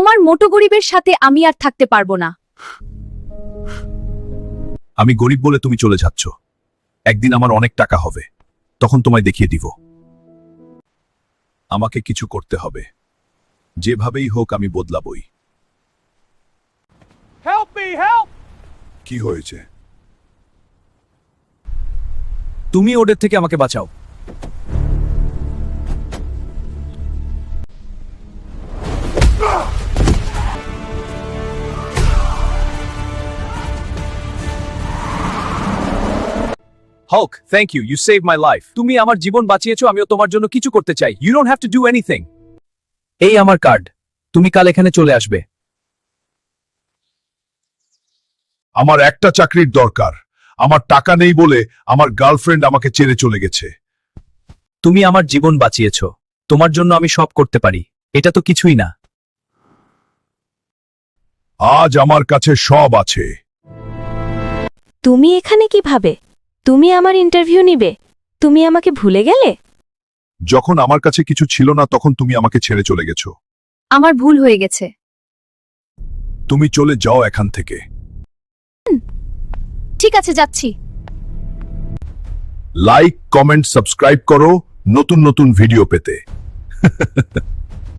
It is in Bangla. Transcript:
তোমার মোটো গরিবের সাথে আমি আর থাকতে পারবো না। আমি গরিব বলে তুমি চলে যাচ্ছ। একদিন আমার অনেক টাকা হবে, তখন তোমায় দেখিয়ে দিব। আমাকে কিছু করতে হবে, যেভাবেই হোক আমি বদলাবই। Help me, help! কি হয়েছে? তুমি ওদের থেকে আমাকে বাঁচাও। Hulk, thank you. You saved my life. তুমি আমার জীবন বাঁচিয়েছো, আমিও তোমার জন্য কিছু করতে চাই। You don't have to do anything. এই আমার কার্ড। তুমি কাল এখানে চলে আসবে। আমার একটা চাকরির দরকার। আমার টাকা নেই বলে আমার গার্লফ্রেন্ড আমাকে ছেড়ে চলে গেছে। তুমি আমার জীবন বাঁচিয়েছো। তোমার জন্য আমি সব করতে পারি। এটা তো কিছুই না। আজ আমার কাছে সব আছে। তুমি এখানে কিভাবে? তুমি আমার ইন্টারভিউ নিবে? তুমি আমাকে ভুলে গেলে? যখন আমার কাছে কিছু ছিল না তখন তুমি আমাকে ছেড়ে চলে গেছো। আমার ভুল হয়ে গেছে। তুমি চলে যাও এখান থেকে। ঠিক আছে, যাচ্ছি। লাইক, কমেন্ট, সাবস্ক্রাইব করো নতুন নতুন ভিডিও পেতে।